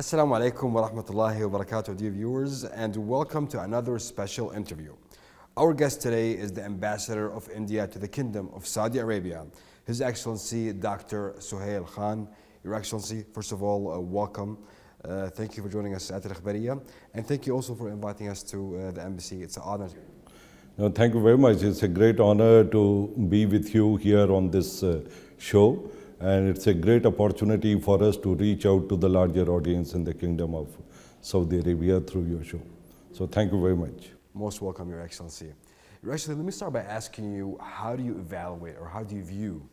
Assalamu alaikum wa rahmatullahi wa barakatuh, dear viewers, and welcome to another special interview. Our guest today is the Ambassador of India to the Kingdom of Saudi Arabia, His Excellency Dr. Suhail Khan. Your Excellency, first of all, welcome. Thank you for joining us at Al Akhbariyya, and thank you also for inviting us to the embassy. It's an honor. No, thank you very much. It's a great honor to be with you here on this show. And it's a great opportunity for us to reach out to the larger audience in the Kingdom of Saudi Arabia through your show. So thank you very much. Most welcome, Your Excellency. Your Excellency, let me start by asking you, how do you evaluate or how do you view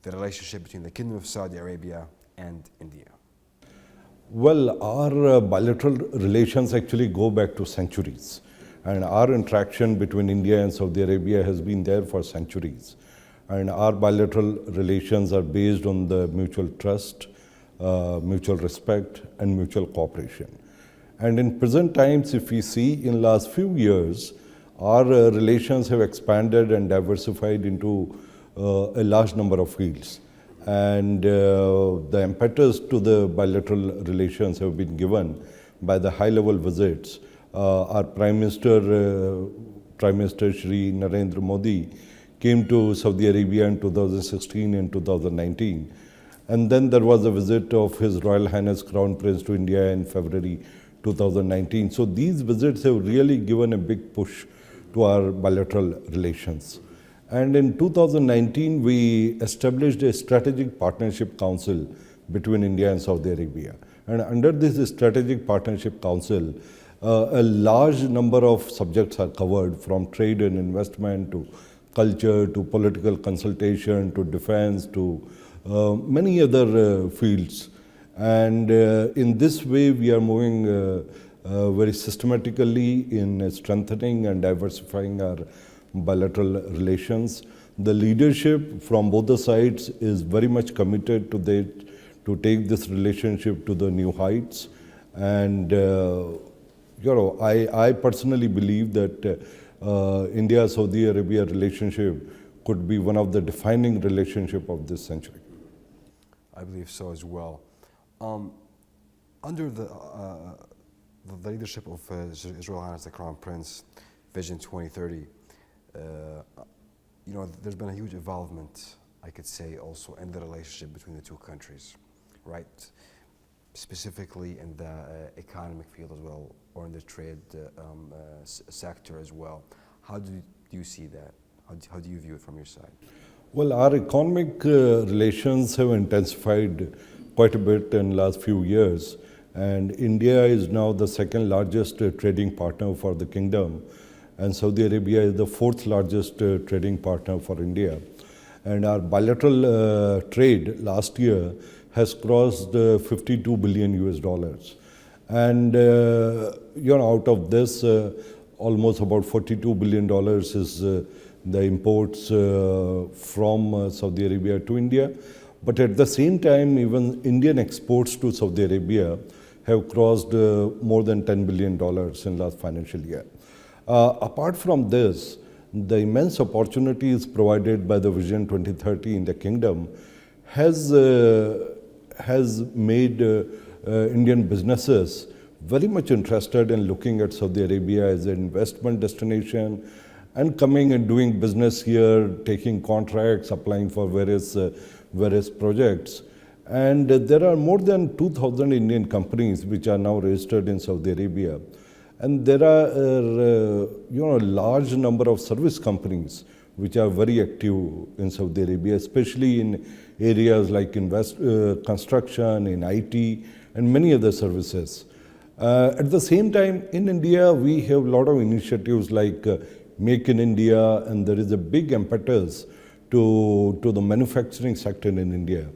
the relationship between the Kingdom of Saudi Arabia and India? Well, our bilateral relations actually go back to centuries. And our interaction between India and Saudi Arabia has been there for centuries. And our bilateral relations are based on the mutual trust, mutual respect, and mutual cooperation. And in present times, if we see in last few years, our relations have expanded and diversified into a large number of fields. And the impetus to the bilateral relations have been given by the high-level visits. Our Prime Minister Shri Narendra Modi came to Saudi Arabia in 2016 and 2019. And then there was a visit of His Royal Highness Crown Prince to India in February 2019. So these visits have really given a big push to our bilateral relations. And in 2019, we established a strategic partnership council between India and Saudi Arabia. And under this strategic partnership council, a large number of subjects are covered, from trade and investment to culture, to political consultation, to defense, to many other fields. And in this way, we are moving very systematically in strengthening and diversifying our bilateral relations. The leadership from both the sides is very much committed to take this relationship to the new heights. And I personally believe that India-Saudi Arabia relationship could be one of the defining relationship of this century. I believe so as well. Under the leadership of His Royal Highness the Crown Prince, Vision 2030, there's been a huge involvement, I could say, also in the relationship between the two countries, right? Specifically in the economic field as well, or in the trade sector as well. How do you see that? How do you view it from your side? Well, our economic relations have intensified quite a bit in the last few years. And India is now the second largest trading partner for the kingdom. And Saudi Arabia is the fourth largest trading partner for India. And our bilateral trade last year has crossed 52 billion US dollars. And out of this, almost about $42 billion is the imports from Saudi Arabia to India. But at the same time, even Indian exports to Saudi Arabia have crossed more than $10 billion in last financial year. Apart from this, the immense opportunities provided by the Vision 2030 in the kingdom has made Indian businesses very much interested in looking at Saudi Arabia as an investment destination and coming and doing business here, taking contracts, applying for various projects. And there are more than 2,000 Indian companies which are now registered in Saudi Arabia. And there are a large number of service companies which are very active in Saudi Arabia, especially in areas like construction, in IT, and many other services. At the same time, in India, we have a lot of initiatives like Make in India, and there is a big impetus to the manufacturing sector in India.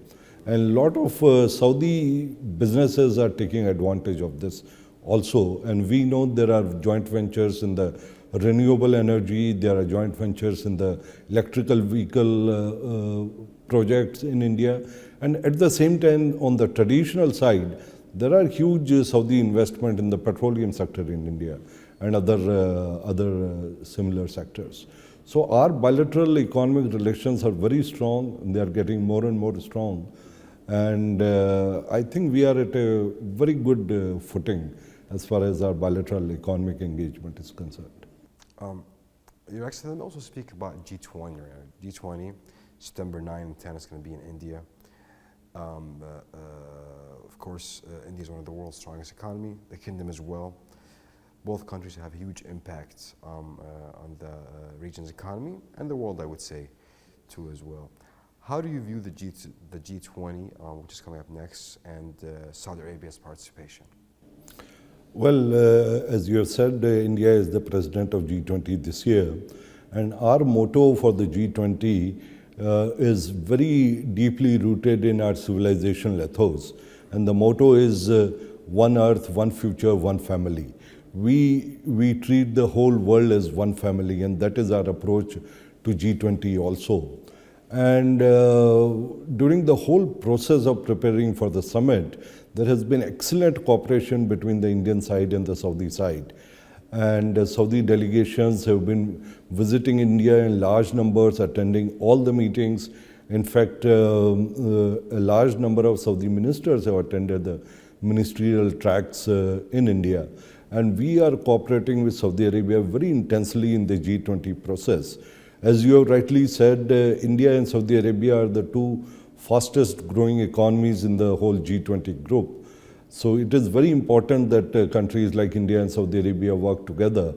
And a lot of Saudi businesses are taking advantage of this also. And we know there are joint ventures in the renewable energy, there are joint ventures in the electrical vehicle projects in India. And at the same time, on the traditional side, there are huge Saudi investment in the petroleum sector in India and other similar sectors. So our bilateral economic relations are very strong, and they are getting more and more strong. And I think we are at a very good footing as far as our bilateral economic engagement is concerned. Your Excellency, let me also speak about G20. G20, September 9 and 10 is going to be in India. Of course, India is one of the world's strongest economy, the kingdom as well. Both countries have huge impacts on the region's economy and the world, I would say, too, as well. How do you view the G20, which is coming up next, and Saudi Arabia's participation? Well, as you have said, India is the president of G20 this year, and our motto for the G20 is very deeply rooted in our civilizational ethos, and the motto is one earth, one future, one family. We treat the whole world as one family, and that is our approach to G20 also. And during the whole process of preparing for the summit, there has been excellent cooperation between the Indian side and the Saudi side. And Saudi delegations have been visiting India in large numbers, attending all the meetings. In fact, a large number of Saudi ministers have attended the ministerial tracks in India. And we are cooperating with Saudi Arabia very intensely in the G20 process. As you have rightly said, India and Saudi Arabia are the two fastest growing economies in the whole G20 group. So it is very important that countries like India and Saudi Arabia work together.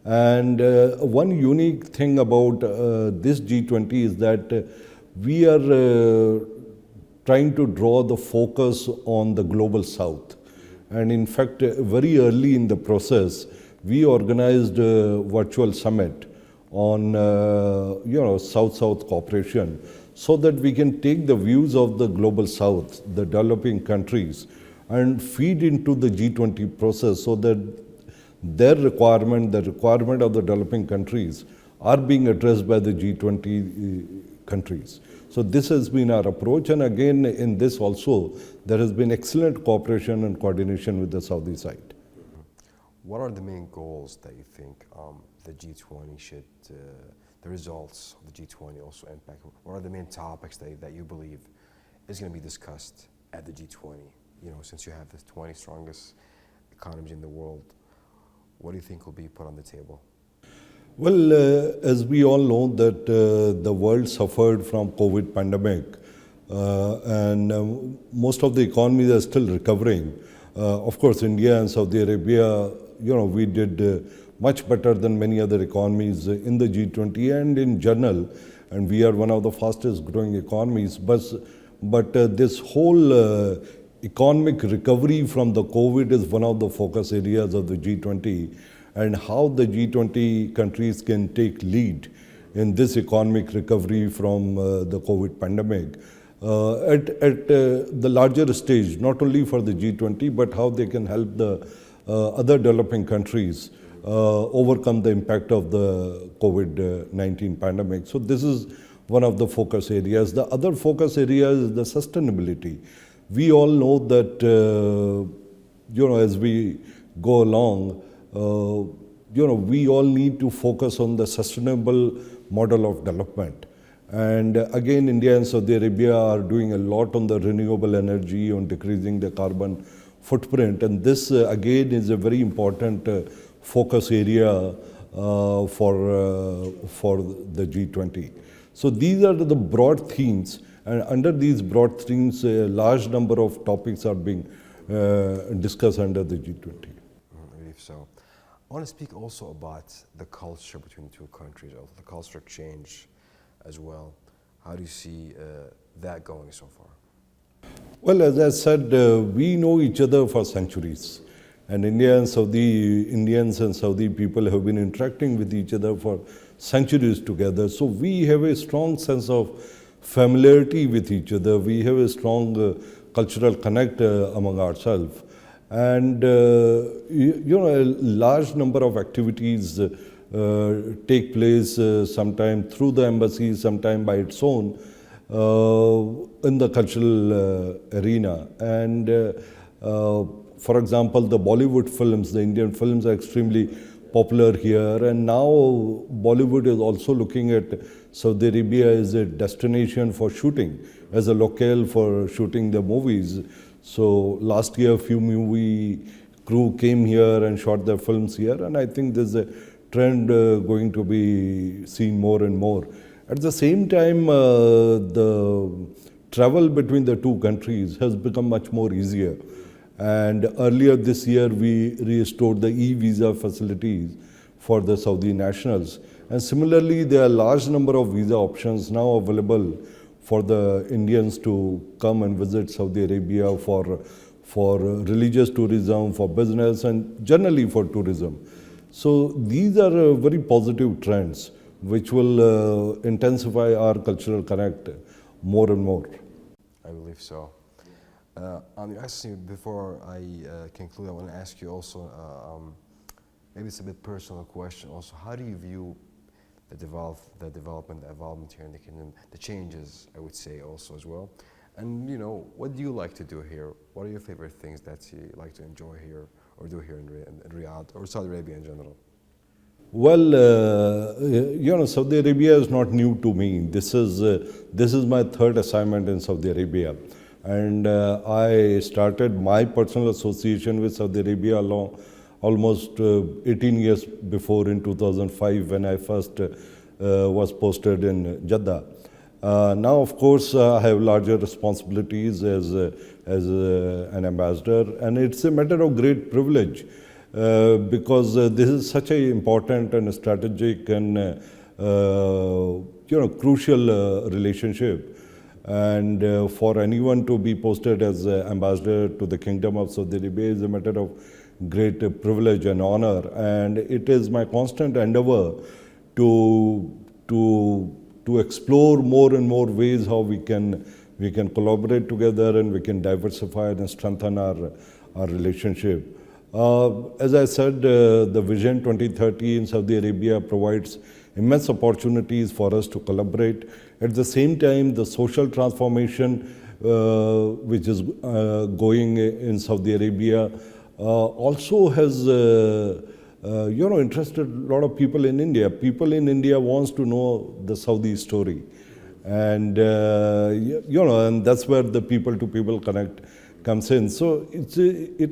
And one unique thing about this G20 is that we are trying to draw the focus on the global south. And in fact, very early in the process, we organized a virtual summit on South-South cooperation, so that we can take the views of the global south, the developing countries, and feed into the G20 process so that their requirement, the requirement of the developing countries, are being addressed by the G20 countries. So this has been our approach, and again in this also there has been excellent cooperation and coordination with the Saudi side. What are the main goals that you think the G20 should, the results of the G20 also impact? What are the main topics that you believe is going to be discussed at the G20? You know, since you have the 20 strongest economies in the world, what do you think will be put on the table? Well, as we all know that the world suffered from COVID pandemic, and most of the economies are still recovering. Of course, India and Saudi Arabia, we did much better than many other economies in the G20 and in general, and we are one of the fastest growing economies. But this whole economic recovery from the COVID is one of the focus areas of the G20, and how the G20 countries can take lead in this economic recovery from the COVID pandemic at the larger stage, not only for the G20, but how they can help the other developing countries overcome the impact of the COVID-19 pandemic. So this is one of the focus areas. The other focus area is the sustainability. We all know that, as we go along, we all need to focus on the sustainable model of development. And again, India and Saudi Arabia are doing a lot on the renewable energy, on decreasing the carbon footprint. And this, again, is a very important focus area for the G20. So these are the broad themes. And under these broad themes, a large number of topics are being discussed under the G20. I believe so. I want to speak also about the culture between the two countries, also the culture exchange as well. How do you see that going so far? Well, as I said, we know each other for centuries. And Indians and Saudi people have been interacting with each other for centuries together. So we have a strong sense of familiarity with each other. We have a strong cultural connect among ourselves. And, a large number of activities take place sometime through the embassy, sometime by its own, in the cultural arena. And for example, the Bollywood films, the Indian films are extremely popular here, and now Bollywood is also looking at Saudi Arabia as a destination for shooting, as a locale for shooting the movies. So last year, a few movie crew came here and shot their films here, and I think there's a trend going to be seen more and more. At the same time, the travel between the two countries has become much more easier. And earlier this year, we restored the e-visa facilities for the Saudi nationals. And similarly, there are a large number of visa options now available for the Indians to come and visit Saudi Arabia for religious tourism, for business, and generally for tourism. So these are very positive trends which will intensify our cultural connect more and more. I believe so. Actually, before I conclude, I want to ask you also, maybe it's a bit personal question also, how do you view the development here in the kingdom, the changes, I would say also as well? And you know, what do you like to do here? What are your favorite things that you like to enjoy here or do here in Riyadh or Saudi Arabia in general? Well, you know, Saudi Arabia is not new to me. This is my third assignment in Saudi Arabia. And I started my personal association with Saudi Arabia almost 18 years before, in 2005, when I first was posted in Jeddah. Now, of course, I have larger responsibilities as an ambassador, and it's a matter of great privilege because this is such an important and strategic and crucial relationship. And for anyone to be posted as ambassador to the Kingdom of Saudi Arabia is a matter of great privilege and honor. And it is my constant endeavor to explore more and more ways how we can collaborate together and we can diversify and strengthen our relationship. As I said, the Vision 2030 in Saudi Arabia provides immense opportunities for us to collaborate. At the same time, the social transformation which is going in Saudi Arabia also has interested a lot of people in India. People in India wants to know the Saudi story, and and that's where the people-to-people connect comes in. So it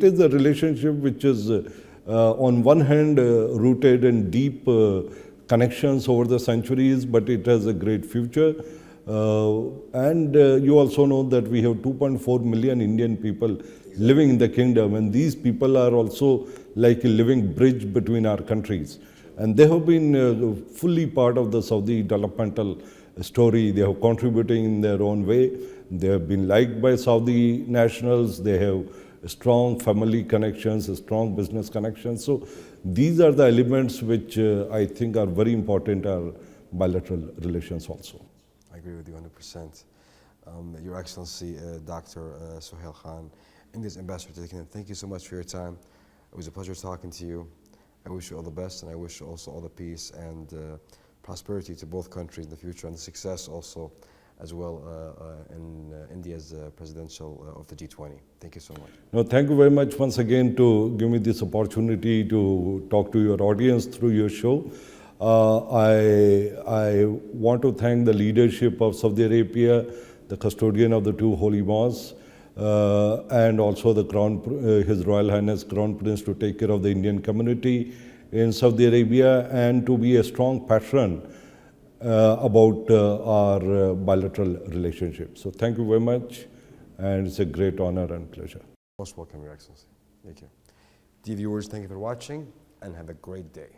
is a relationship which is on one hand rooted in deep connections over the centuries, but it has a great future. And you also know that we have 2.4 million Indian people living in the kingdom, and these people are also like a living bridge between our countries. And they have been fully part of the Saudi developmental story. They have contributing in their own way. They have been liked by Saudi nationals. They have strong family connections, strong business connections. So these are the elements which I think are very important in our bilateral relations also. I agree with you 100%. Your Excellency, Dr. Suhail Khan, India's Ambassador to the Kingdom, thank you so much for your time. It was a pleasure talking to you. I wish you all the best, and I wish you also all the peace and prosperity to both countries in the future, and the success also as well in India's presidential of the G20. Thank you so much. No, thank you very much once again to give me this opportunity to talk to your audience through your show. I want to thank the leadership of Saudi Arabia, the custodian of the two holy mosques, and also the His Royal Highness Crown Prince, to take care of the Indian community in Saudi Arabia and to be a strong patron about our bilateral relationship. So thank you very much, and it's a great honor and pleasure. Most welcome, Your Excellency. Thank you. Dear viewers, thank you for watching, and have a great day.